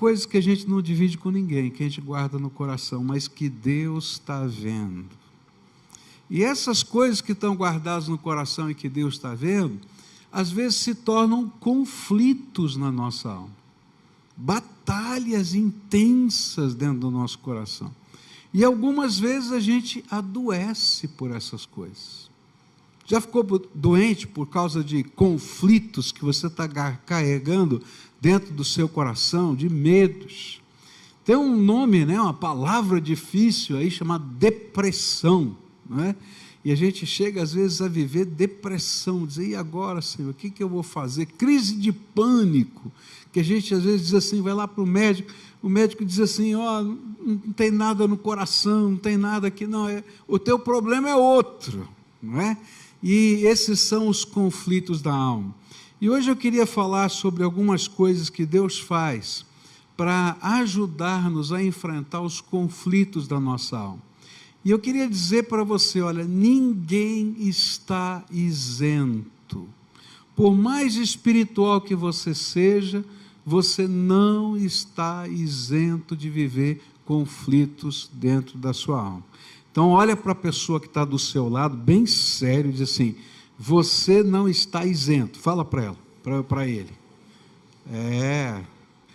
coisas que a gente não divide com ninguém, que a gente guarda no coração, mas que Deus está vendo. E essas coisas que estão guardadas no coração e que Deus está vendo, às vezes se tornam conflitos na nossa alma, batalhas intensas dentro do nosso coração. E algumas vezes a gente adoece por essas coisas. Já ficou doente por causa de conflitos que você está carregando dentro do seu coração, de medos? Tem um nome, né, uma palavra difícil aí chamada depressão, não é? E a gente chega às vezes a viver depressão, dizer, e agora, Senhor, o que eu vou fazer? Crise de pânico, que a gente às vezes diz assim, vai lá para o médico diz assim, ó, não tem nada no coração, não tem nada aqui, não, o teu problema é outro, não é? E esses são os conflitos da alma. E hoje eu queria falar sobre algumas coisas que Deus faz para ajudar-nos a enfrentar os conflitos da nossa alma. E eu queria dizer para você, olha, ninguém está isento. Por mais espiritual que você seja, você não está isento de viver conflitos dentro da sua alma. Então olha para a pessoa que está do seu lado, bem sério, e diz assim, você não está isento. Fala para ela, para ele.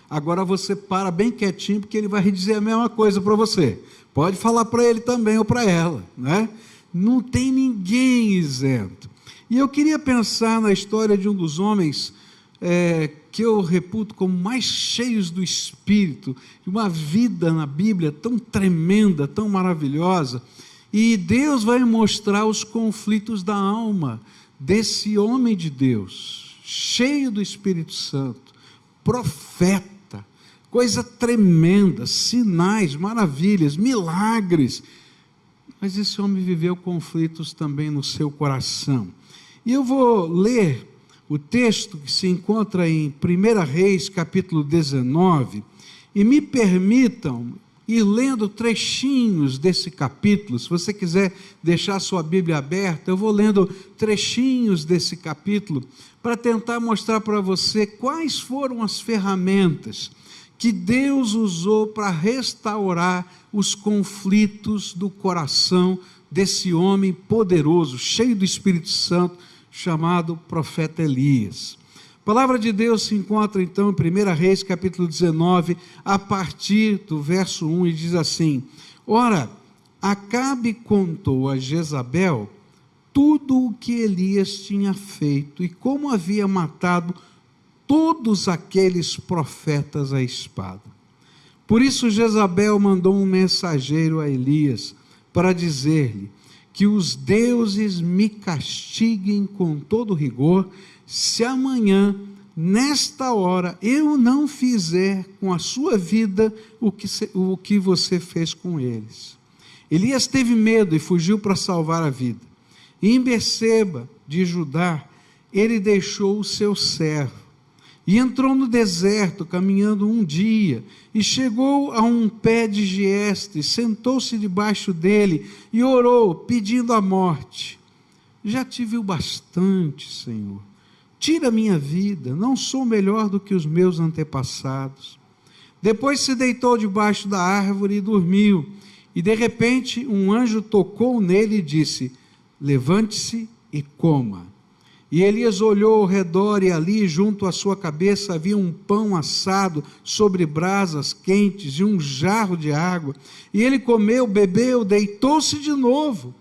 Agora você para bem quietinho, porque ele vai dizer a mesma coisa para você. Pode falar para ele também ou para ela, né? Não tem ninguém isento. E eu queria pensar na história de um dos homens que eu reputo como mais cheios do Espírito, de uma vida na Bíblia tão tremenda, tão maravilhosa. E Deus vai mostrar os conflitos da alma desse homem de Deus, cheio do Espírito Santo, profeta, coisa tremenda, sinais, maravilhas, milagres. Mas esse homem viveu conflitos também no seu coração. E eu vou ler o texto que se encontra em 1 Reis, capítulo 19, e me permitam ir lendo trechinhos desse capítulo. Se você quiser deixar sua Bíblia aberta, eu vou lendo trechinhos desse capítulo, para tentar mostrar para você quais foram as ferramentas que Deus usou para restaurar os conflitos do coração desse homem poderoso, cheio do Espírito Santo, chamado profeta Elias. A palavra de Deus se encontra então em 1 Reis, capítulo 19, a partir do verso 1, e diz assim, ora, Acabe contou a Jezabel tudo o que Elias tinha feito e como havia matado todos aqueles profetas à espada. Por isso Jezabel mandou um mensageiro a Elias para dizer-lhe que os deuses me castiguem com todo rigor, se amanhã, nesta hora, eu não fizer com a sua vida o que você fez com eles. Elias teve medo e fugiu para salvar a vida. E em Berseba, de Judá, ele deixou o seu servo e entrou no deserto, caminhando um dia, e chegou a um pé de gieste, sentou-se debaixo dele e orou, pedindo a morte. Já tive o bastante, Senhor. Tira a minha vida, não sou melhor do que os meus antepassados. Depois se deitou debaixo da árvore e dormiu. E de repente um anjo tocou nele e disse, levante-se e coma. E Elias olhou ao redor e ali junto à sua cabeça havia um pão assado sobre brasas quentes e um jarro de água. E ele comeu, bebeu, deitou-se de novo.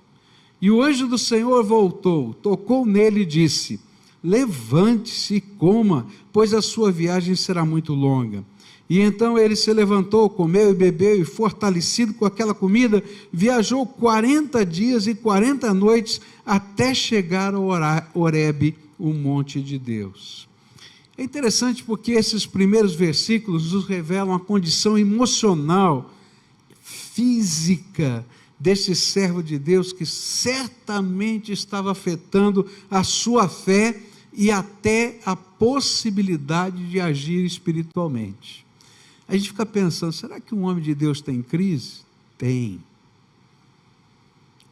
E o anjo do Senhor voltou, tocou nele e disse, levante-se e coma, pois a sua viagem será muito longa. E então ele se levantou, comeu e bebeu, e fortalecido com aquela comida, viajou 40 dias e 40 noites, até chegar ao Horebe, o monte de Deus. É interessante porque esses primeiros versículos nos revelam a condição emocional, física, desse servo de Deus, que certamente estava afetando a sua fé, e até a possibilidade de agir espiritualmente. A gente fica pensando, será que um homem de Deus tem crise? Tem.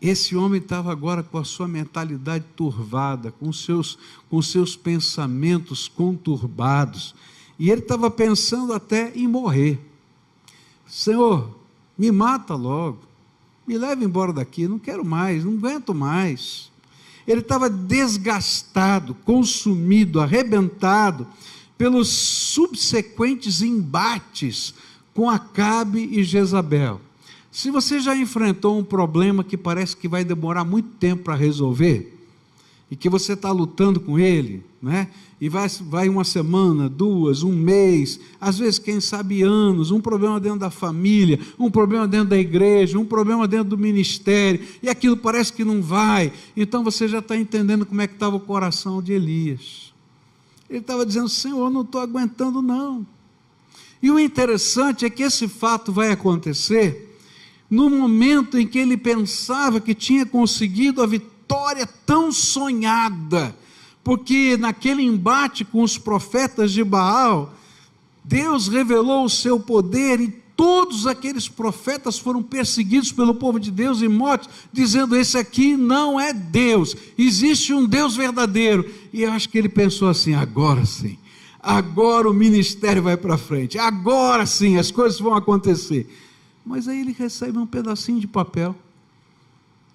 Esse homem estava agora com a sua mentalidade turvada, com seus pensamentos conturbados. E ele estava pensando até em morrer. Senhor, me mata logo, me leva embora daqui, não quero mais, não aguento mais. Ele estava desgastado, consumido, arrebentado pelos subsequentes embates com Acabe e Jezabel. Se você já enfrentou um problema que parece que vai demorar muito tempo para resolver, e que você está lutando com ele, né? E vai uma semana, duas, um mês, às vezes, quem sabe, anos, um problema dentro da família, um problema dentro da igreja, um problema dentro do ministério, e aquilo parece que não vai, então você já está entendendo como é que estava o coração de Elias. Ele estava dizendo, Senhor, não estou aguentando não. E o interessante é que esse fato vai acontecer no momento em que ele pensava que tinha conseguido a vitória tão sonhada, porque naquele embate com os profetas de Baal, Deus revelou o seu poder e todos aqueles profetas foram perseguidos pelo povo de Deus e mortos, dizendo, esse aqui não é Deus, existe um Deus verdadeiro. E eu acho que ele pensou assim, agora sim, agora o ministério vai para frente, agora sim as coisas vão acontecer. Mas aí ele recebe um pedacinho de papel,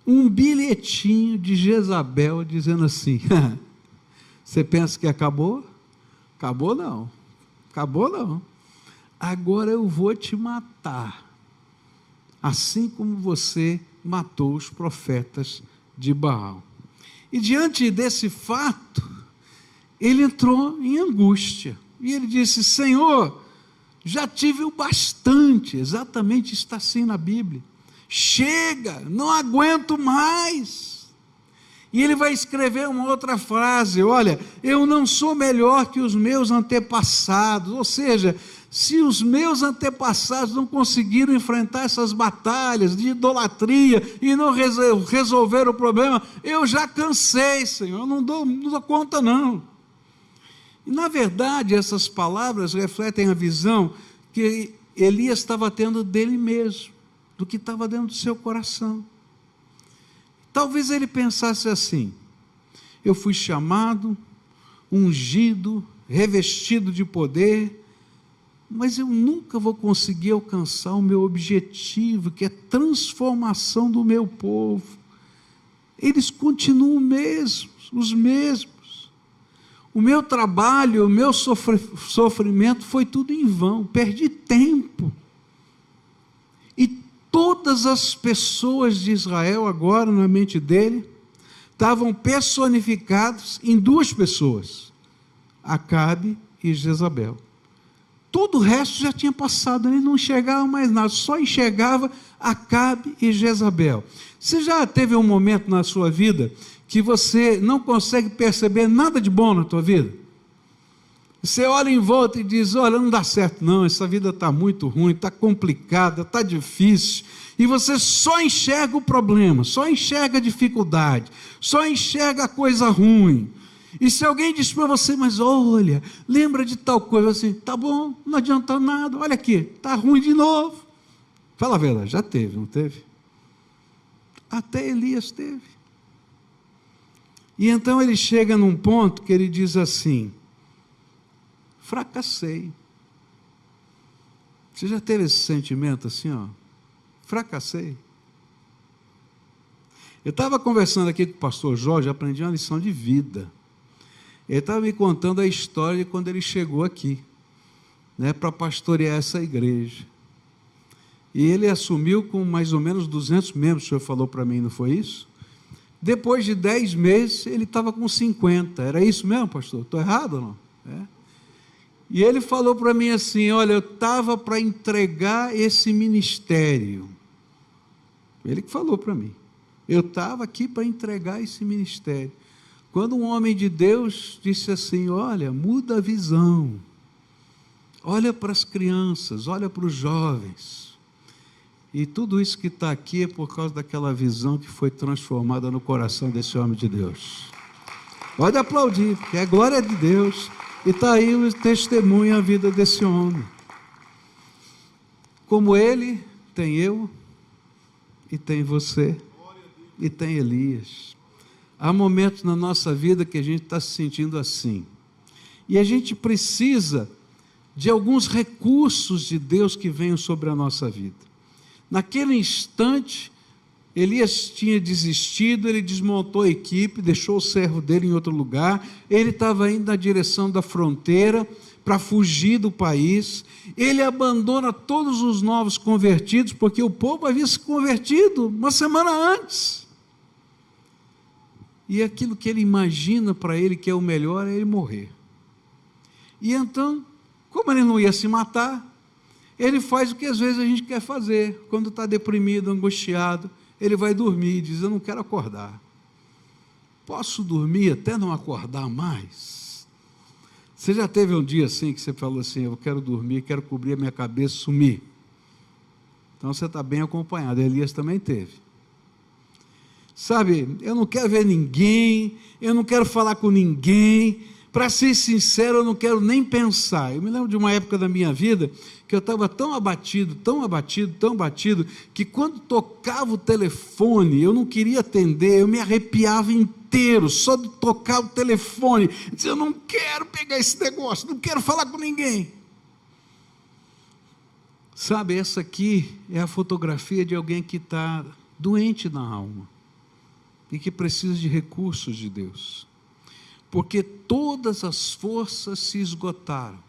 um bilhetinho de Jezabel, dizendo assim, você pensa que acabou? Acabou não, acabou não, agora eu vou te matar, assim como você matou os profetas de Baal. E diante desse fato, ele entrou em angústia, e ele disse, Senhor, já tive o bastante, exatamente está assim na Bíblia, chega, não aguento mais. E ele vai escrever uma outra frase, olha, eu não sou melhor que os meus antepassados, ou seja, se os meus antepassados não conseguiram enfrentar essas batalhas de idolatria e não resolver o problema, eu já cansei, Senhor, eu não dou conta não. E, na verdade, essas palavras refletem a visão que Elias estava tendo dele mesmo, do que estava dentro do seu coração. Talvez ele pensasse assim, eu fui chamado, ungido, revestido de poder, mas eu nunca vou conseguir alcançar o meu objetivo, que é transformação do meu povo. Eles continuam os mesmos. O meu trabalho, o meu sofrimento foi tudo em vão, perdi tempo. E todas as pessoas de Israel agora, na mente dele, estavam personificados em duas pessoas, Acabe e Jezabel. Todo o resto já tinha passado, ele não enxergava mais nada, só enxergava Acabe e Jezabel. Você já teve um momento na sua vida que você não consegue perceber nada de bom na tua vida? Você olha em volta e diz, olha, não dá certo não, essa vida está muito ruim, está complicada, está difícil, e você só enxerga o problema, só enxerga a dificuldade, só enxerga a coisa ruim. E se alguém diz para você, mas olha, lembra de tal coisa, assim, tá bom, não adianta nada, olha aqui, está ruim de novo. Fala a verdade, já teve, não teve? Até Elias teve. E então ele chega num ponto que ele diz assim, fracassei. Você já teve esse sentimento assim, ó? Fracassei. Eu estava conversando aqui com o pastor Jorge, aprendi uma lição de vida. Ele estava me contando a história de quando ele chegou aqui, né, para pastorear essa igreja. E ele assumiu com mais ou menos 200 membros, o senhor falou para mim, não foi isso? Depois de 10 meses, ele estava com 50. Era isso mesmo, pastor? Estou errado ou não? É. E ele falou para mim assim, olha, eu estava para entregar esse ministério. Ele que falou para mim. Eu estava aqui para entregar esse ministério. Quando um homem de Deus disse assim, olha, muda a visão. Olha para as crianças, olha para os jovens. E tudo isso que está aqui é por causa daquela visão que foi transformada no coração desse homem de Deus. Pode aplaudir, porque é glória de Deus. E está aí o testemunho, a vida desse homem. Como ele, tem eu, e tem você, e tem Elias. Há momentos na nossa vida que a gente está se sentindo assim. E a gente precisa de alguns recursos de Deus que venham sobre a nossa vida. Naquele instante, Elias tinha desistido, ele desmontou a equipe, deixou o servo dele em outro lugar, ele estava indo na direção da fronteira para fugir do país, ele abandona todos os novos convertidos, porque o povo havia se convertido uma semana antes. E aquilo que ele imagina para ele que é o melhor é ele morrer. E então, como ele não ia se matar, ele faz o que às vezes a gente quer fazer, quando está deprimido, angustiado, ele vai dormir e diz: eu não quero acordar. Posso dormir até não acordar mais? Você já teve um dia assim que você falou assim: eu quero dormir, quero cobrir a minha cabeça, sumir? Então você está bem acompanhado. Elias também teve. Sabe, eu não quero ver ninguém, eu não quero falar com ninguém, para ser sincero, eu não quero nem pensar. Eu me lembro de uma época da minha vida que eu estava tão abatido, que quando tocava o telefone, eu não queria atender, eu me arrepiava inteiro, só de tocar o telefone. Eu dizia: eu não quero pegar esse negócio, não quero falar com ninguém. Sabe, essa aqui é a fotografia de alguém que está doente na alma e que precisa de recursos de Deus, porque todas as forças se esgotaram.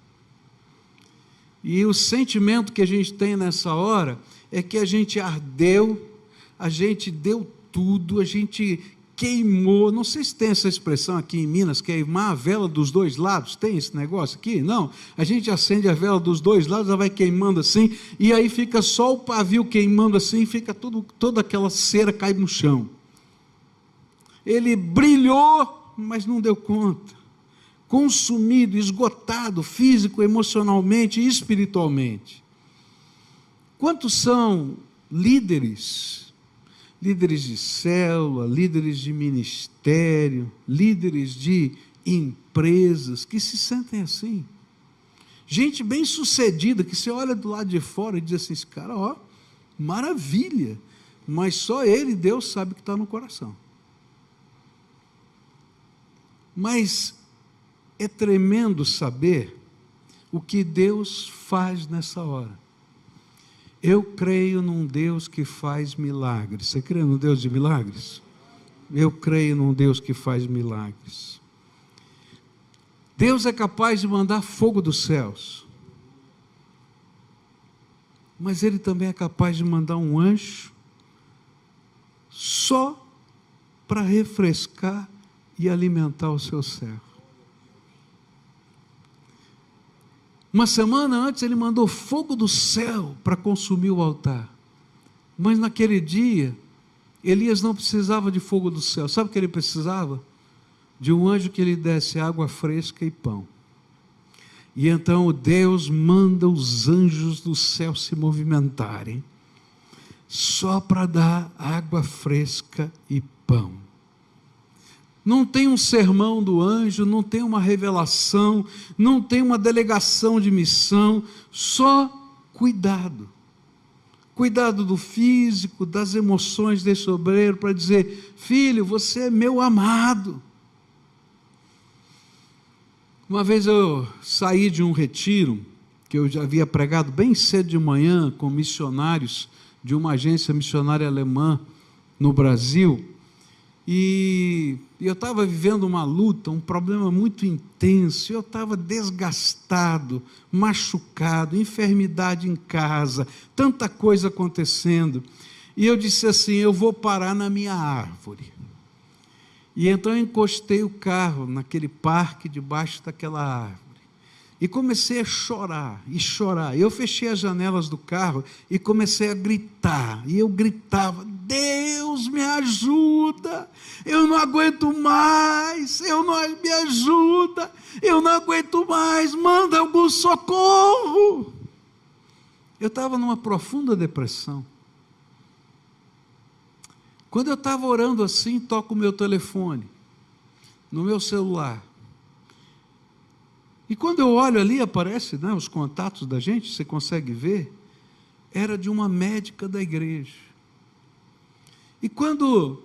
E o sentimento que a gente tem nessa hora é que a gente ardeu, a gente deu tudo, a gente queimou. Não sei se tem essa expressão aqui em Minas, queimar a vela dos dois lados. Tem esse negócio aqui? Não. A gente acende a vela dos dois lados, ela vai queimando assim, e aí fica só o pavio queimando assim, fica toda aquela cera cai no chão. Ele brilhou, mas não deu conta. Consumido, esgotado, físico, emocionalmente e espiritualmente. Quantos são líderes de célula, líderes de ministério, líderes de empresas, que se sentem assim? Gente bem sucedida, que você olha do lado de fora e diz assim: esse cara, ó, maravilha, mas só ele, Deus, sabe o que está no coração. Mas é tremendo saber o que Deus faz nessa hora. Eu creio num Deus que faz milagres. Você crê num Deus de milagres? Eu creio num Deus que faz milagres. Deus é capaz de mandar fogo dos céus, mas Ele também é capaz de mandar um anjo só para refrescar e alimentar o seu servo. Uma semana antes ele mandou fogo do céu para consumir o altar, mas naquele dia Elias não precisava de fogo do céu. Sabe o que ele precisava? De um anjo que lhe desse água fresca e pão. E então Deus manda os anjos do céu se movimentarem só para dar água fresca e pão. Não tem um sermão do anjo, não tem uma revelação, não tem uma delegação de missão, só cuidado. Cuidado do físico, das emoções desse obreiro, para dizer: filho, você é meu amado. Uma vez eu saí de um retiro, que eu já havia pregado bem cedo de manhã, com missionários de uma agência missionária alemã no Brasil, e eu estava vivendo uma luta, um problema muito intenso, eu estava desgastado, machucado, enfermidade em casa, tanta coisa acontecendo, e eu disse assim: eu vou parar na minha árvore. E então eu encostei o carro naquele parque debaixo daquela árvore, e comecei a chorar, eu fechei as janelas do carro e comecei a gritar, e eu gritava: Deus me ajuda, eu não aguento mais, me ajuda, eu não aguento mais, manda algum socorro. Eu estava numa profunda depressão. Quando eu estava orando assim, toco o meu telefone, no meu celular, e quando eu olho ali, aparece, né, os contatos da gente, você consegue ver, era de uma médica da igreja. E quando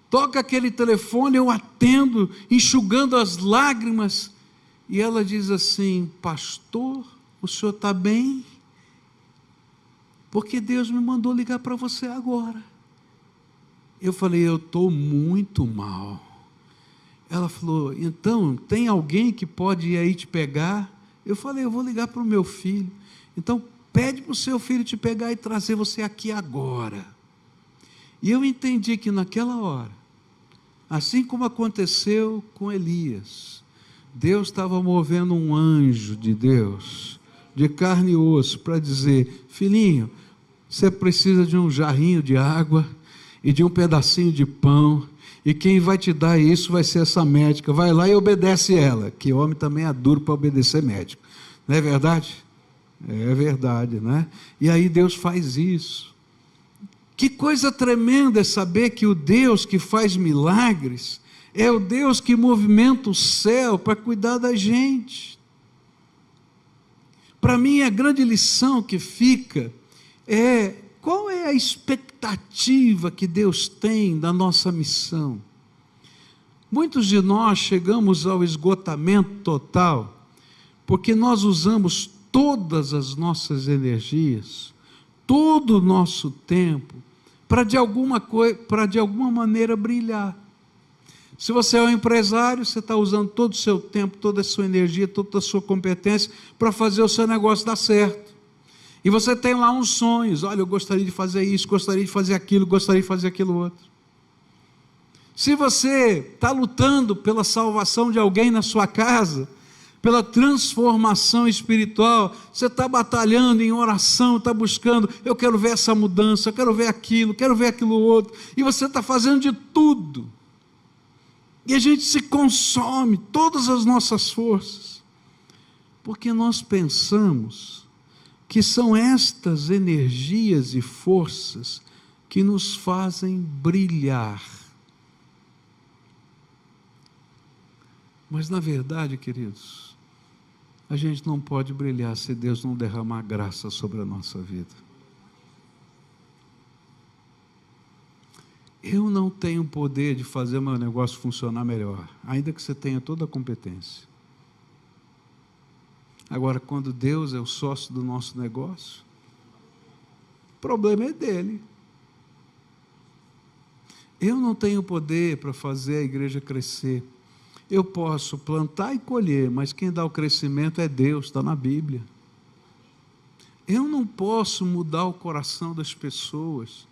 toca aquele telefone, eu atendo, enxugando as lágrimas, e ela diz assim: pastor, o senhor está bem? Porque Deus me mandou ligar para você agora. Eu falei, eu estou muito mal. Ela falou, então, tem alguém que pode ir aí te pegar? Eu falei, eu vou ligar para o meu filho. Então, pede para o seu filho te pegar e trazer você aqui agora. E eu entendi que naquela hora, assim como aconteceu com Elias, Deus estava movendo um anjo de Deus, de carne e osso, para dizer, filhinho, você precisa de um jarrinho de água e de um pedacinho de pão, e quem vai te dar isso vai ser essa médica, vai lá e obedece ela, que homem também é duro para obedecer médico, não é verdade? É verdade, né? E aí Deus faz isso. Que coisa tremenda é saber que o Deus que faz milagres é o Deus que movimenta o céu para cuidar da gente. Para mim, a grande lição que fica é qual é a expectativa que Deus tem da nossa missão. Muitos de nós chegamos ao esgotamento total porque nós usamos todas as nossas energias, todo o nosso tempo, para de alguma maneira brilhar. Se você é um empresário, você está usando todo o seu tempo, toda a sua energia, toda a sua competência para fazer o seu negócio dar certo. E você tem lá uns sonhos, olha, eu gostaria de fazer isso, gostaria de fazer aquilo, gostaria de fazer aquilo outro. Se você está lutando pela salvação de alguém na sua casa, pela transformação espiritual, você está batalhando em oração, está buscando, eu quero ver essa mudança, eu quero ver aquilo outro, e você está fazendo de tudo, e a gente se consome, todas as nossas forças, porque nós pensamos que são estas energias e forças que nos fazem brilhar. Mas na verdade, queridos, a gente não pode brilhar se Deus não derramar graça sobre a nossa vida. Eu não tenho poder de fazer meu negócio funcionar melhor, ainda que você tenha toda a competência. Agora, quando Deus é o sócio do nosso negócio, o problema é dele. Eu não tenho poder para fazer a igreja crescer. Eu posso plantar e colher, mas quem dá o crescimento é Deus, está na Bíblia. Eu não posso mudar o coração das pessoas,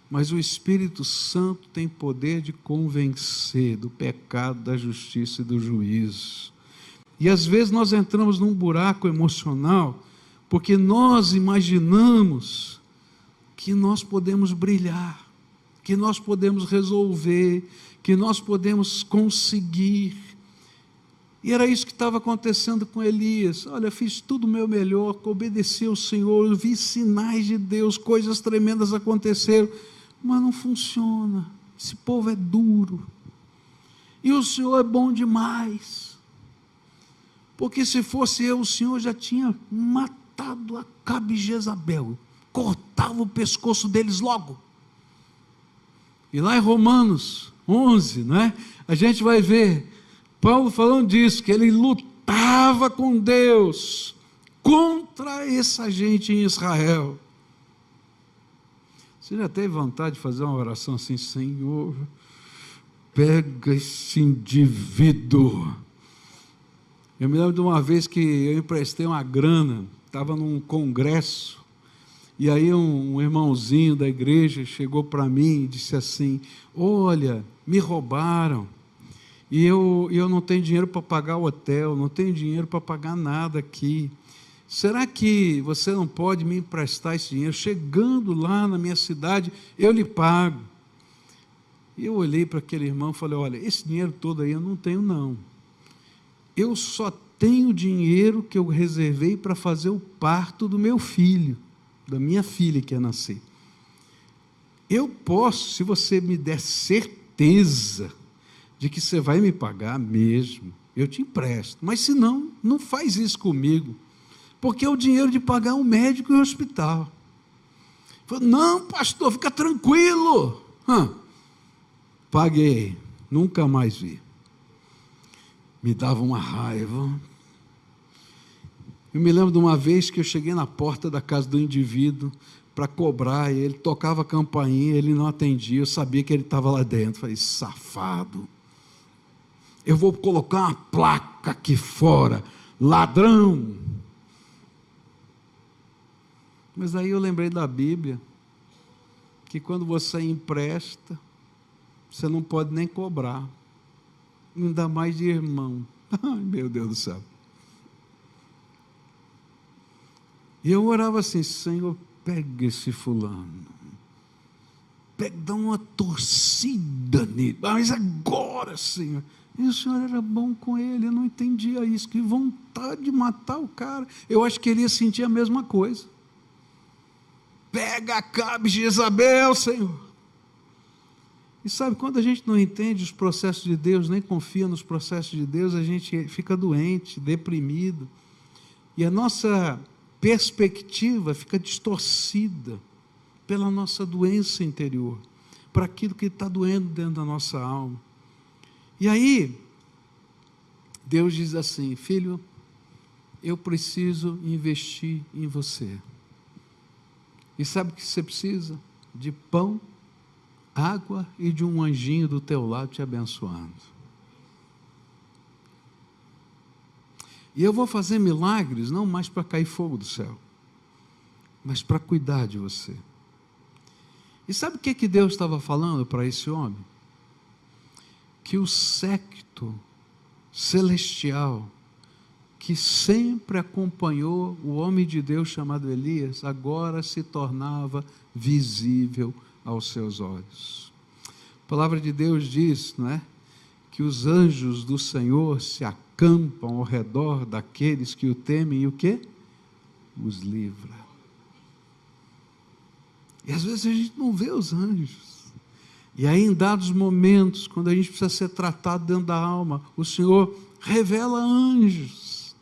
mas o Espírito Santo tem poder de convencer do pecado, da justiça e do juízo. E às vezes nós entramos num buraco emocional, porque nós imaginamos que nós podemos brilhar, que nós podemos resolver, que nós podemos conseguir. E era isso que estava acontecendo com Elias. Olha, fiz tudo o meu melhor, obedeci ao Senhor, eu vi sinais de Deus, coisas tremendas aconteceram, mas não funciona, esse povo é duro, e o Senhor é bom demais, porque se fosse eu, o Senhor já tinha matado Acabe e Jezabel, cortava o pescoço deles logo. E lá em Romanos 11, né, a gente vai ver Paulo falando disso, que ele lutava com Deus contra essa gente em Israel. Você já teve vontade de fazer uma oração assim, Senhor, pega esse indivíduo. Eu me lembro de uma vez que eu emprestei uma grana, estava num congresso, e aí um irmãozinho da igreja chegou para mim e disse assim, olha, me roubaram, e eu não tenho dinheiro para pagar o hotel, não tenho dinheiro para pagar nada aqui, será que você não pode me emprestar esse dinheiro? Chegando lá na minha cidade, eu lhe pago. E eu olhei para aquele irmão e falei, olha, esse dinheiro todo aí eu não tenho não, eu só tenho dinheiro que eu reservei para fazer o parto do meu filho, da minha filha que ia nascer. Eu posso, se você me der certeza de que você vai me pagar mesmo, eu te empresto, mas se não, não faz isso comigo, porque é o dinheiro de pagar um médico e um hospital. Falei, não pastor, fica tranquilo. Paguei, nunca mais vi. Me dava uma raiva. Eu me lembro de uma vez que eu cheguei na porta da casa do indivíduo para cobrar, e ele tocava a campainha, ele não atendia, eu sabia que ele estava lá dentro. Falei, safado, eu vou colocar uma placa aqui fora, ladrão. Mas aí eu lembrei da Bíblia, que quando você empresta, você não pode nem cobrar, ainda mais de irmão. Ai, meu Deus do céu. E eu orava assim, Senhor, pega esse fulano, dá uma torcida nele, mas agora, Senhor. E o Senhor era bom com ele, eu não entendia isso, que vontade de matar o cara. Eu acho que ele ia sentir a mesma coisa. Pega Acabe e Jezabel, Senhor. E sabe, quando a gente não entende os processos de Deus, nem confia nos processos de Deus, a gente fica doente, deprimido, e a nossa perspectiva fica distorcida pela nossa doença interior, para aquilo que está doendo dentro da nossa alma. E aí, Deus diz assim, filho, eu preciso investir em você. E sabe o que você precisa? De pão, água e de um anjinho do teu lado te abençoando. E eu vou fazer milagres, não mais para cair fogo do céu, mas para cuidar de você. E sabe o que Deus estava falando para esse homem? Que o séquito celestial, que sempre acompanhou o homem de Deus chamado Elias, agora se tornava visível aos seus olhos. A palavra de Deus diz, não é? Que os anjos do Senhor se acampam ao redor daqueles que o temem e o quê? Os livra. E às vezes a gente não vê os anjos. E aí, em dados momentos, quando a gente precisa ser tratado dentro da alma, o Senhor revela anjos.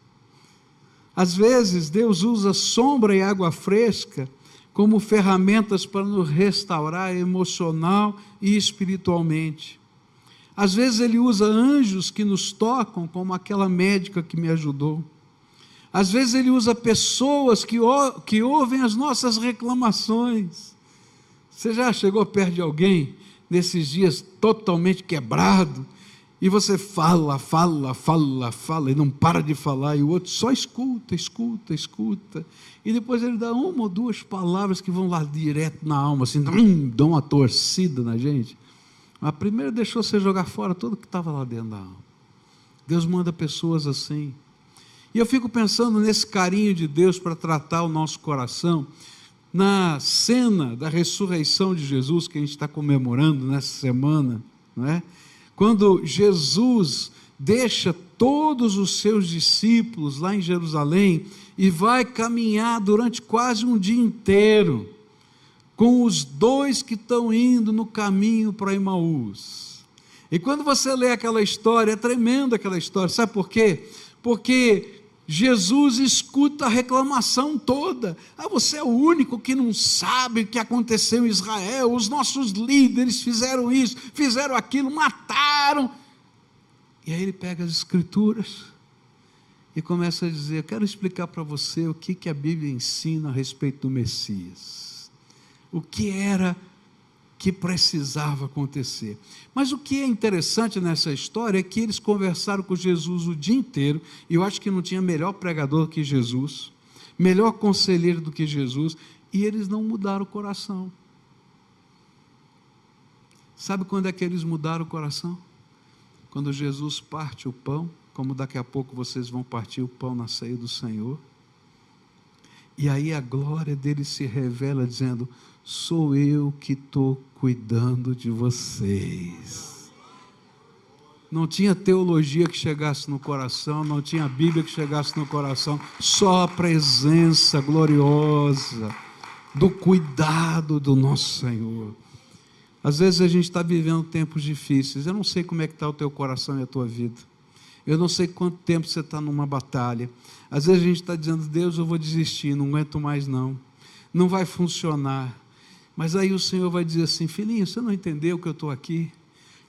Às vezes, Deus usa sombra e água fresca como ferramentas para nos restaurar emocional e espiritualmente. Às vezes, Ele usa anjos que nos tocam, como aquela médica que me ajudou. Às vezes, Ele usa pessoas que ouvem as nossas reclamações. Você já chegou perto de alguém nesses dias totalmente quebrado, e você fala, e não para de falar, e o outro só escuta, e depois ele dá uma ou duas palavras que vão lá direto na alma, assim, dão uma torcida na gente. Mas primeiro deixou você jogar fora tudo que estava lá dentro da alma. Deus manda pessoas assim, e eu fico pensando nesse carinho de Deus para tratar o nosso coração, na cena da ressurreição de Jesus, que a gente está comemorando nessa semana, não é? Quando Jesus deixa todos os seus discípulos lá em Jerusalém e vai caminhar durante quase um dia inteiro com os dois que estão indo no caminho para Emaús. E quando você lê aquela história, é tremenda aquela história, sabe por quê? Porque Jesus escuta a reclamação toda. Você é o único que não sabe o que aconteceu em Israel, os nossos líderes fizeram isso, fizeram aquilo, mataram. E aí ele pega as escrituras e começa a dizer, eu quero explicar para você o que a Bíblia ensina a respeito do Messias, o que era que precisava acontecer. Mas o que é interessante nessa história é que eles conversaram com Jesus o dia inteiro, e eu acho que não tinha melhor pregador do que Jesus, melhor conselheiro do que Jesus, e eles não mudaram o coração. Sabe quando é que eles mudaram o coração? Quando Jesus parte o pão, como daqui a pouco vocês vão partir o pão na ceia do Senhor, e aí a glória dele se revela dizendo, sou eu que estou cuidando de vocês. Não tinha teologia que chegasse no coração, não tinha Bíblia que chegasse no coração, só a presença gloriosa do cuidado do nosso Senhor. Às vezes a gente está vivendo tempos difíceis, eu não sei como é que está o teu coração e a tua vida, eu não sei quanto tempo você está numa batalha. Às vezes a gente está dizendo, Deus, eu vou desistir, não aguento mais não vai funcionar. Mas aí o Senhor vai dizer assim, filhinho, você não entendeu que eu estou aqui?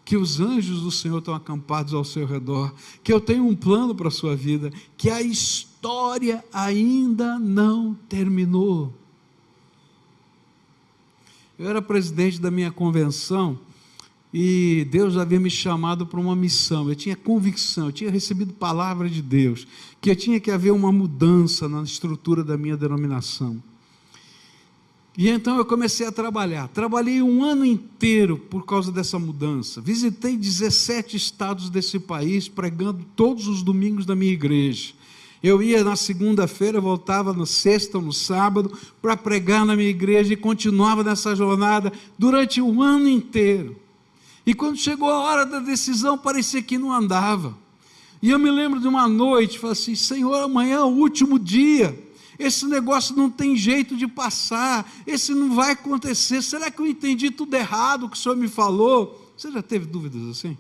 que os anjos do Senhor estão acampados ao seu redor, que eu tenho um plano para a sua vida, que a história ainda não terminou. Eu era presidente da minha convenção e Deus havia me chamado para uma missão. Eu tinha convicção, eu tinha recebido palavra de Deus, que tinha que haver uma mudança na estrutura da minha denominação. E então eu comecei a trabalhar. Trabalhei um ano inteiro por causa dessa mudança. Visitei 17 estados desse país, pregando todos os domingos da minha igreja. Eu ia na segunda-feira, voltava na sexta ou no sábado para pregar na minha igreja e continuava nessa jornada durante um ano inteiro. E quando chegou a hora da decisão, parecia que não andava. E eu me lembro de uma noite, falei assim: Senhor, amanhã é o último dia. Esse negócio não tem jeito de passar, esse não vai acontecer, será que eu entendi tudo errado o que o Senhor me falou? Você já teve dúvidas assim?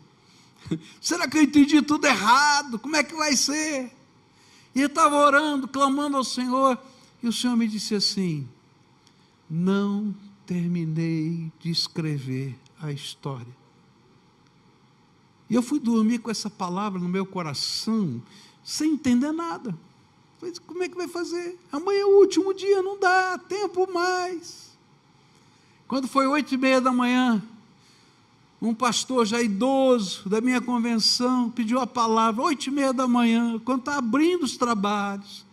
Será que eu entendi tudo errado? Como é que vai ser? E eu estava orando, clamando ao Senhor, e o Senhor me disse assim: não terminei de escrever a história. E eu fui dormir com essa palavra no meu coração, sem entender nada. Como é que vai fazer? Amanhã é o último dia, não dá tempo mais. Quando foi 8h30 da manhã, um pastor já idoso da minha convenção pediu a palavra, 8h30 da manhã, quando está abrindo os trabalhos.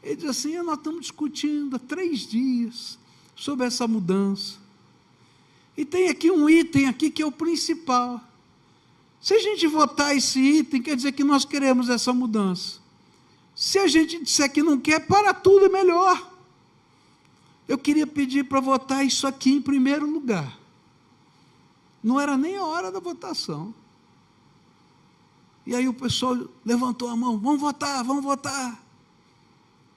Ele disse assim: nós estamos discutindo há 3 dias sobre essa mudança. E tem aqui um item aqui que é o principal. Se a gente votar esse item, quer dizer que nós queremos essa mudança. Se a gente disser que não quer, para tudo é melhor. Eu queria pedir para votar isso aqui em primeiro lugar. Não era nem a hora da votação. E aí o pessoal levantou a mão: vamos votar, vamos votar.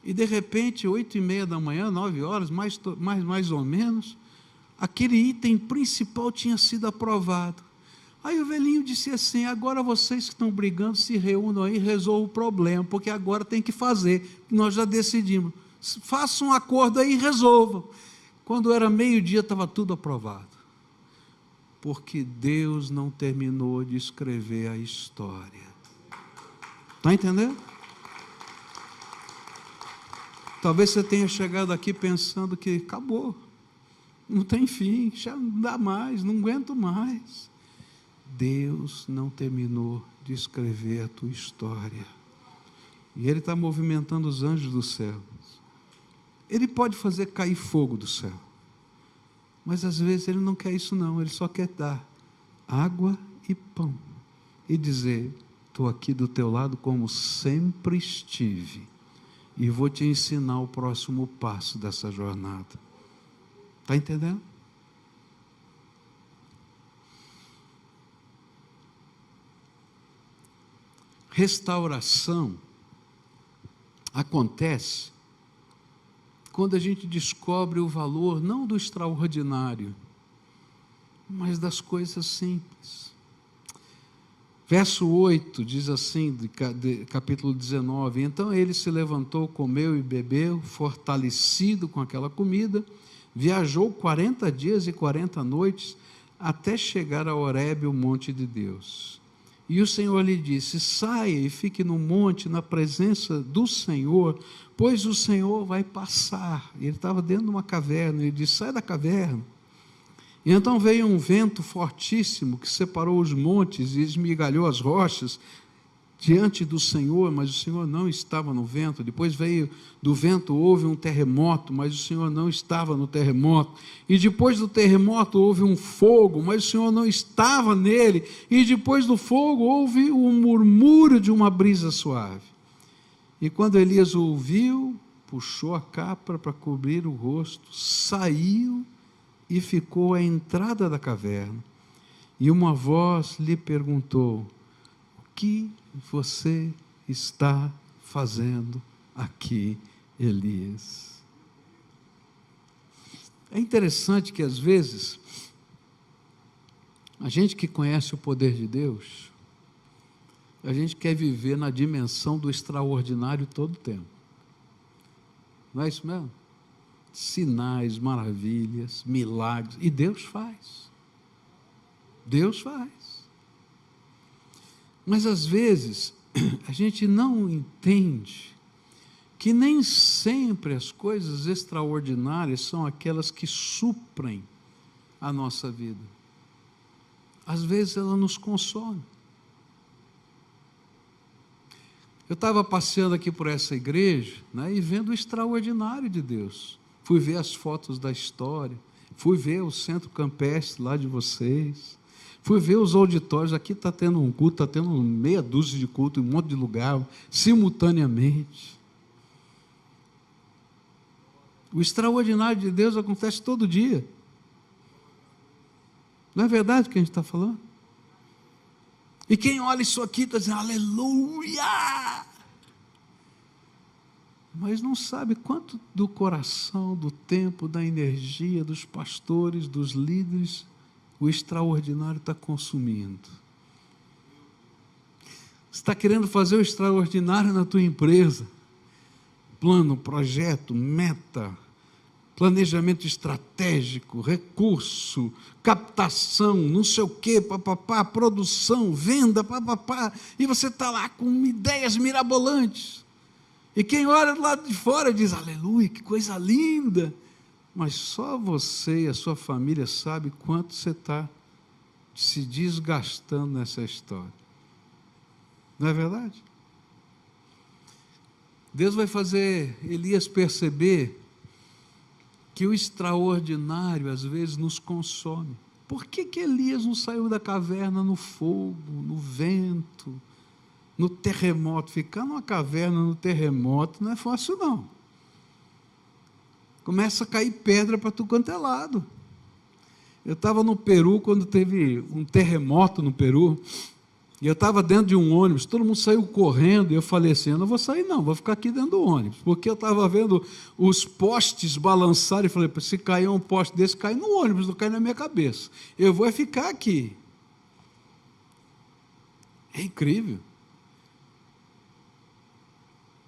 E de repente, 8h30 da manhã, 9 horas, mais ou menos, aquele item principal tinha sido aprovado. Aí o velhinho disse assim: agora vocês que estão brigando, se reúnam aí e resolvam o problema, porque agora tem que fazer, nós já decidimos. Façam um acordo aí e resolvam. Quando era meio-dia, estava tudo aprovado. Porque Deus não terminou de escrever a história. Está entendendo? Talvez você tenha chegado aqui pensando que acabou, não tem fim, já não dá mais, não aguento mais. Deus não terminou de escrever a tua história. E Ele está movimentando os anjos do céu. Ele pode fazer cair fogo do céu, mas às vezes Ele não quer isso não. Ele só quer dar água e pão e dizer: estou aqui do teu lado como sempre estive, e vou te ensinar o próximo passo dessa jornada. Está entendendo? Restauração acontece quando a gente descobre o valor não do extraordinário, mas das coisas simples. Verso 8 diz assim, capítulo 19: então ele se levantou, comeu e bebeu, fortalecido com aquela comida, viajou 40 dias e 40 noites, até chegar a Horebe, o monte de Deus. E o Senhor lhe disse: saia e fique no monte, na presença do Senhor, pois o Senhor vai passar. E ele estava dentro de uma caverna, ele disse: sai da caverna. E então veio um vento fortíssimo, que separou os montes e esmigalhou as rochas diante do Senhor, mas o Senhor não estava no vento. Depois veio do vento, houve um terremoto, mas o Senhor não estava no terremoto. E depois do terremoto houve um fogo, mas o Senhor não estava nele. E depois do fogo houve um murmúrio de uma brisa suave. E quando Elias ouviu, puxou a capa para cobrir o rosto, saiu e ficou à entrada da caverna. E uma voz lhe perguntou: o que você está fazendo aqui, Elias? É interessante que às vezes a gente que conhece o poder de Deus, a gente quer viver na dimensão do extraordinário todo o tempo. Não é isso mesmo? Sinais, maravilhas, milagres, e Deus faz. Deus faz. Mas às vezes a gente não entende que nem sempre as coisas extraordinárias são aquelas que suprem a nossa vida. Às vezes ela nos consome. Eu estava passeando aqui por essa igreja, né, e vendo o extraordinário de Deus. Fui ver as fotos da história, fui ver o centro campestre lá de vocês, fui ver os auditórios. Aqui está tendo um culto, está tendo meia dúzia de cultos em um monte de lugar, simultaneamente. O extraordinário de Deus acontece todo dia. Não é verdade o que a gente está falando? E quem olha isso aqui está dizendo, aleluia! Mas não sabe quanto do coração, do tempo, da energia, dos pastores, dos líderes, o extraordinário está consumindo. Você está querendo fazer o extraordinário na tua empresa. Plano, projeto, meta, planejamento estratégico, recurso, captação, não sei o quê, papapá, produção, venda, papapá, e você está lá com ideias mirabolantes. E quem olha do lado de fora diz, aleluia, que coisa linda. Mas só você e a sua família sabem quanto você está se desgastando nessa história. Não é verdade? Deus vai fazer Elias perceber que o extraordinário às vezes nos consome. Por que Elias não saiu da caverna no fogo, no vento, no terremoto? Ficar numa caverna no terremoto não é fácil não. Começa a cair pedra para tudo quanto é lado. Eu estava no Peru quando teve um terremoto no Peru, e eu estava dentro de um ônibus, todo mundo saiu correndo, e eu falei assim, eu não vou sair não, vou ficar aqui dentro do ônibus, porque eu estava vendo os postes balançarem, e falei, se cair um poste desse, cai no ônibus, não cai na minha cabeça, eu vou ficar aqui. É incrível.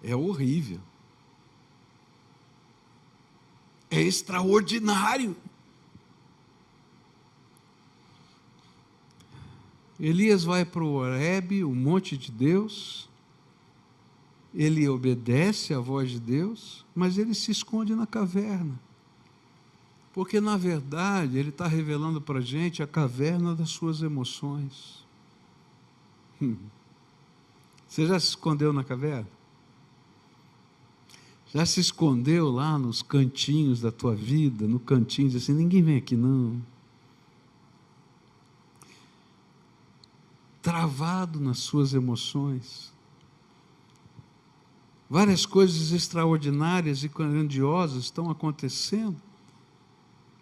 É horrível. É extraordinário. Elias vai para o Horebe, o monte de Deus, ele obedece à voz de Deus, mas ele se esconde na caverna, porque na verdade ele está revelando para a gente a caverna das suas emoções. Você já se escondeu na caverna? Já se escondeu lá nos cantinhos da tua vida, no cantinho, diz assim, ninguém vem aqui não. Travado nas suas emoções. Várias coisas extraordinárias e grandiosas estão acontecendo,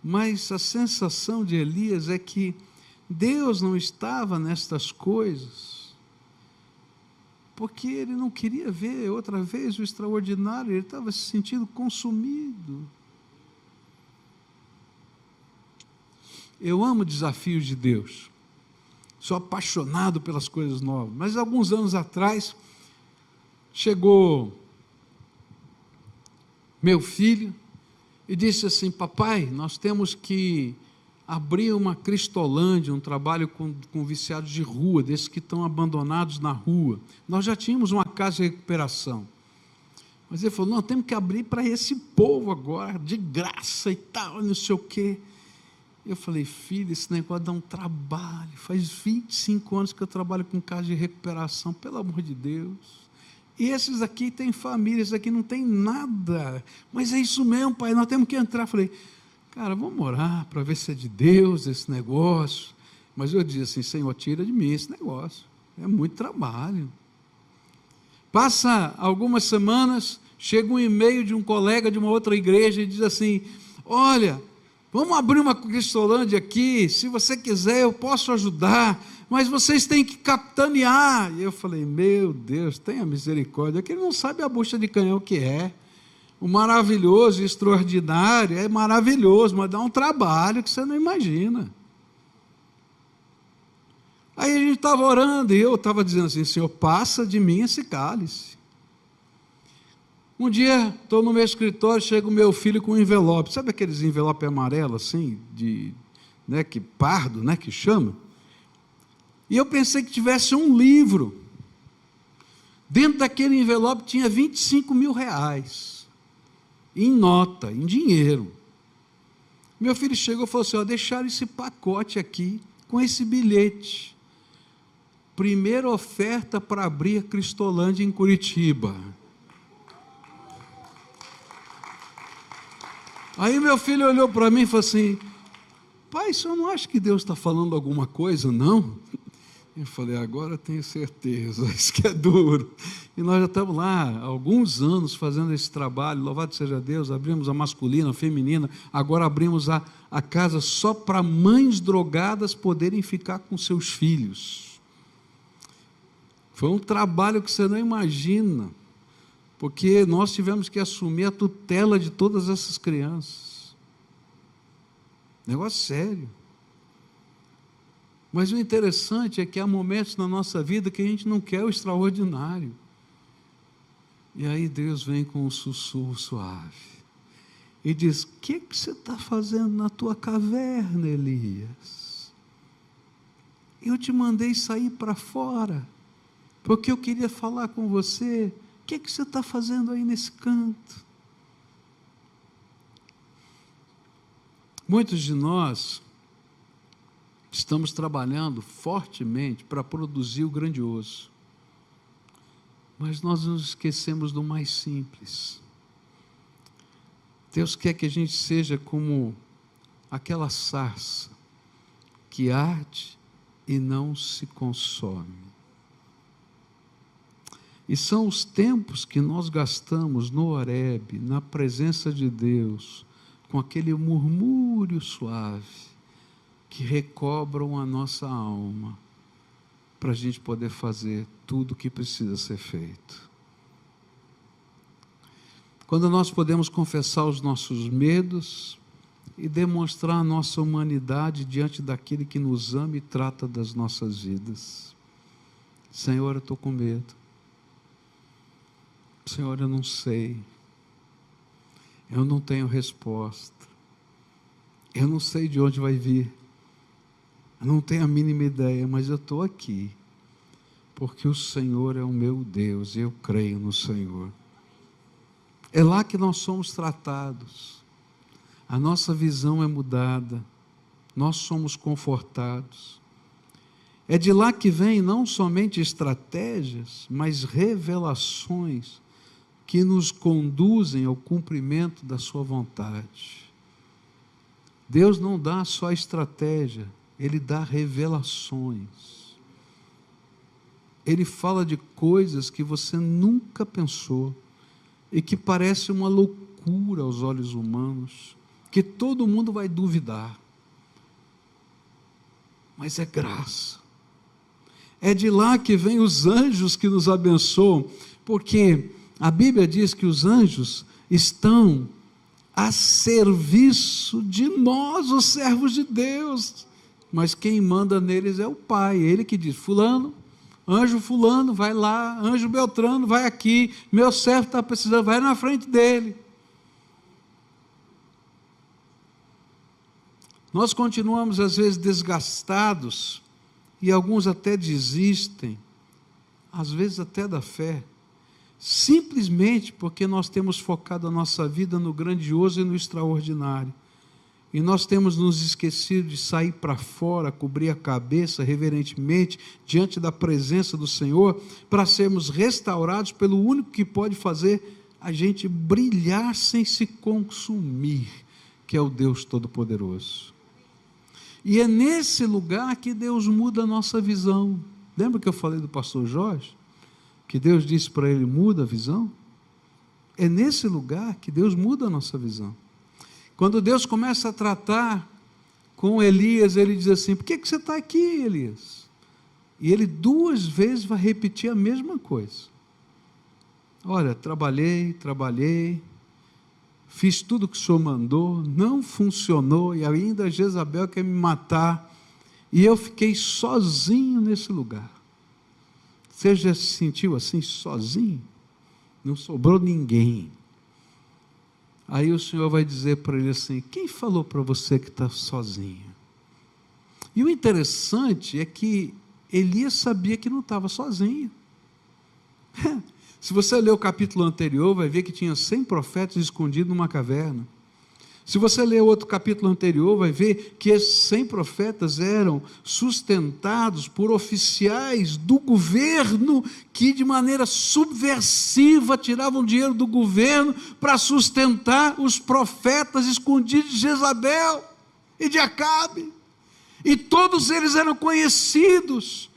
mas a sensação de Elias é que Deus não estava nestas coisas, porque ele não queria ver outra vez o extraordinário, ele estava se sentindo consumido. Eu amo desafios de Deus. Sou apaixonado pelas coisas novas, mas alguns anos atrás, chegou meu filho e disse assim, papai, nós temos que abrir uma Cristolândia, um trabalho com viciados de rua, desses que estão abandonados na rua. Nós já tínhamos uma casa de recuperação, mas ele falou, não, temos que abrir para esse povo agora, de graça e tal, não sei o quê. Eu falei, filho, esse negócio dá um trabalho, faz 25 anos que eu trabalho com casa de recuperação, pelo amor de Deus, e esses aqui têm família, esses aqui não tem nada, mas é isso mesmo, pai, nós temos que entrar. Eu falei, cara, vamos orar para ver se é de Deus esse negócio, mas eu disse assim, Senhor, tira de mim esse negócio, é muito trabalho. Passa algumas semanas, chega um e-mail de um colega de uma outra igreja e diz assim, olha, vamos abrir uma Cristolândia aqui, se você quiser eu posso ajudar, mas vocês têm que capitanear. E eu falei, meu Deus, tenha misericórdia, que ele não sabe a bucha de canhão que é. O maravilhoso e extraordinário é maravilhoso, mas dá um trabalho que você não imagina. Aí a gente estava orando, e eu estava dizendo assim, Senhor, passa de mim esse cálice. Um dia, estou no meu escritório, chega o meu filho com um envelope, sabe aqueles envelopes amarelos assim, que pardo, que chama? E eu pensei que tivesse um livro. Dentro daquele envelope tinha 25 mil reais, em nota, em dinheiro. Meu filho chegou e falou assim: deixaram esse pacote aqui, com esse bilhete. Primeira oferta para abrir a Cristolândia em Curitiba. Aí meu filho olhou para mim e falou assim: pai, o senhor não acha que Deus está falando alguma coisa, não? Eu falei: agora eu tenho certeza, isso que é duro. E nós já estamos lá há alguns anos fazendo esse trabalho, louvado seja Deus, abrimos a masculina, a feminina, agora abrimos a casa só para mães drogadas poderem ficar com seus filhos. Foi um trabalho que você não imagina, porque nós tivemos que assumir a tutela de todas essas crianças. Negócio sério. Mas o interessante é que há momentos na nossa vida que a gente não quer o extraordinário. E aí Deus vem com um sussurro suave e diz: o que você está fazendo na tua caverna, Elias? Eu te mandei sair para fora, porque eu queria falar com você. O que você está fazendo aí nesse canto? Muitos de nós estamos trabalhando fortemente para produzir o grandioso, mas nós nos esquecemos do mais simples. Deus quer que a gente seja como aquela sarça que arde e não se consome. E são os tempos que nós gastamos no Horebe, na presença de Deus, com aquele murmúrio suave, que recobram a nossa alma, para a gente poder fazer tudo o que precisa ser feito. Quando nós podemos confessar os nossos medos e demonstrar a nossa humanidade diante daquele que nos ama e trata das nossas vidas. Senhor, eu estou com medo. Senhor, eu não sei. Eu não tenho resposta. Eu não sei de onde vai vir. Eu não tenho a mínima ideia, mas eu estou aqui, porque o Senhor é o meu Deus, e eu creio no Senhor. É lá que nós somos tratados, a nossa visão é mudada, nós somos confortados. É de lá que vem não somente estratégias, mas revelações que nos conduzem ao cumprimento da sua vontade. Deus não dá só estratégia, Ele dá revelações. Ele fala de coisas que você nunca pensou e que parece uma loucura aos olhos humanos, que todo mundo vai duvidar. Mas é graça. É de lá que vem os anjos que nos abençoam, porque a Bíblia diz que os anjos estão a serviço de nós, os servos de Deus. Mas quem manda neles é o Pai, Ele que diz: fulano, anjo fulano, vai lá, anjo Beltrano, vai aqui, meu servo está precisando, vai na frente dele. Nós continuamos às vezes desgastados, e alguns até desistem, às vezes até da fé, simplesmente porque nós temos focado a nossa vida no grandioso e no extraordinário. E nós temos nos esquecido de sair para fora, cobrir a cabeça reverentemente, diante da presença do Senhor, para sermos restaurados pelo único que pode fazer a gente brilhar sem se consumir, que é o Deus Todo-Poderoso. E é nesse lugar que Deus muda a nossa visão. Lembra que eu falei do pastor Jorge? Que Deus disse para ele: muda a visão? É nesse lugar que Deus muda a nossa visão. Quando Deus começa a tratar com Elias, ele diz assim: por que você está aqui, Elias? E ele 2 vezes vai repetir a mesma coisa. Olha, trabalhei, fiz tudo o que o Senhor mandou, não funcionou, e ainda Jezabel quer me matar, e eu fiquei sozinho nesse lugar. Você já se sentiu assim, sozinho? Não sobrou ninguém. Aí o Senhor vai dizer para ele assim: quem falou para você que está sozinho? E o interessante é que Elias sabia que não estava sozinho. Se você ler o capítulo anterior, vai ver que tinha 100 profetas escondidos numa caverna. Se você ler outro capítulo anterior, vai ver que esses 100 profetas eram sustentados por oficiais do governo que de maneira subversiva tiravam dinheiro do governo para sustentar os profetas escondidos de Jezabel e de Acabe. E todos eles eram conhecidos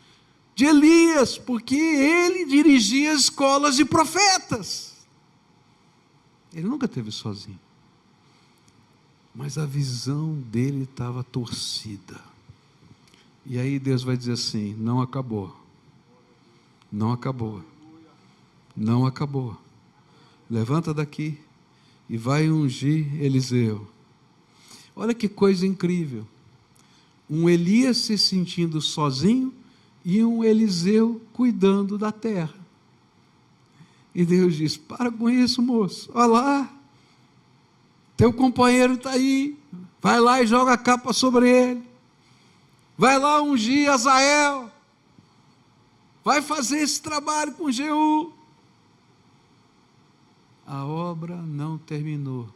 de Elias, porque ele dirigia as escolas de profetas. Ele nunca esteve sozinho. Mas a visão dele estava torcida. E aí Deus vai dizer assim: não acabou. Não acabou. Não acabou. Levanta daqui e vai ungir Eliseu. Olha que coisa incrível. Um Elias se sentindo sozinho e um Eliseu cuidando da terra. E Deus diz: para com isso, moço. Olha lá. Teu companheiro está aí, vai lá e joga a capa sobre ele, vai lá ungir Azael, vai fazer esse trabalho com Jeú. A obra não terminou,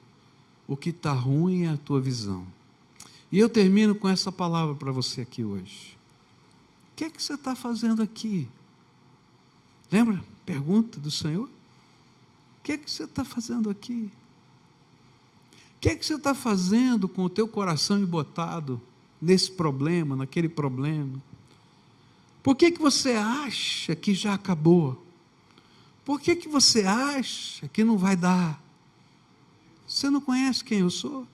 o que está ruim é a tua visão. E eu termino com essa palavra para você aqui hoje. O que é que você está fazendo aqui? Lembra? Pergunta do Senhor. O que é que você está fazendo aqui? O que é que você está fazendo com o teu coração embotado nesse problema, naquele problema? Por que que você acha que já acabou? Por que que você acha que não vai dar? Você não conhece quem eu sou?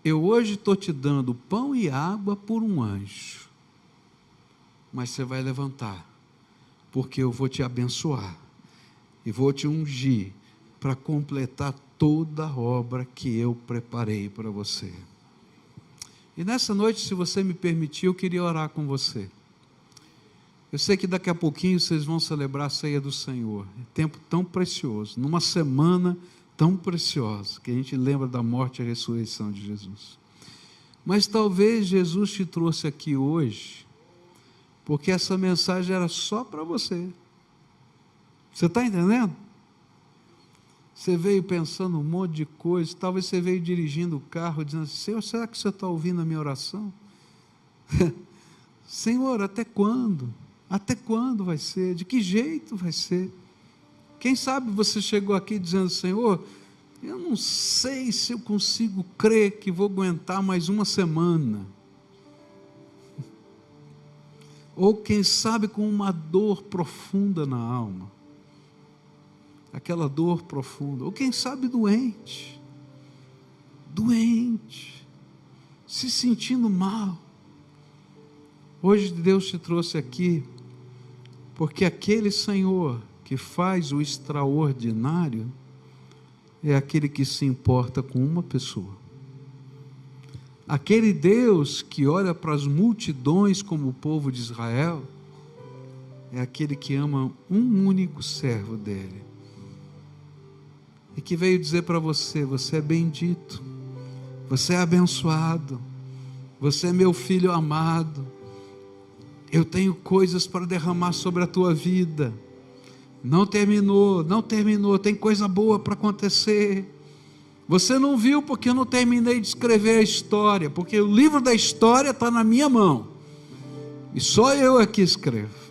Eu hoje estou te dando pão e água por um anjo, mas você vai levantar, porque eu vou te abençoar e vou te ungir para completar toda a obra que eu preparei para você. E nessa noite, se você me permitir, eu queria orar com você. Eu sei que daqui a pouquinho vocês vão celebrar a ceia do Senhor, é tempo tão precioso, numa semana tão preciosa, que a gente lembra da morte e a ressurreição de Jesus. Mas talvez Jesus te trouxe aqui hoje, porque essa mensagem era só para você. Você está entendendo? Você veio pensando um monte de coisa, talvez você veio dirigindo o carro, dizendo assim: Senhor, será que o Senhor está ouvindo a minha oração? Senhor, até quando? Até quando vai ser? De que jeito vai ser? Quem sabe você chegou aqui dizendo: Senhor, eu não sei se eu consigo crer que vou aguentar mais uma semana. Ou quem sabe com uma dor profunda na alma. Aquela dor profunda, ou quem sabe doente, se sentindo mal. Hoje Deus te trouxe aqui, porque aquele Senhor que faz o extraordinário, é aquele que se importa com uma pessoa. Aquele Deus que olha para as multidões como o povo de Israel, é aquele que ama um único servo dele. E que veio dizer para você: você é bendito, você é abençoado, você é meu filho amado, eu tenho coisas para derramar sobre a tua vida, não terminou, tem coisa boa para acontecer, você não viu porque eu não terminei de escrever a história, porque o livro da história está na minha mão, e só eu aqui escrevo.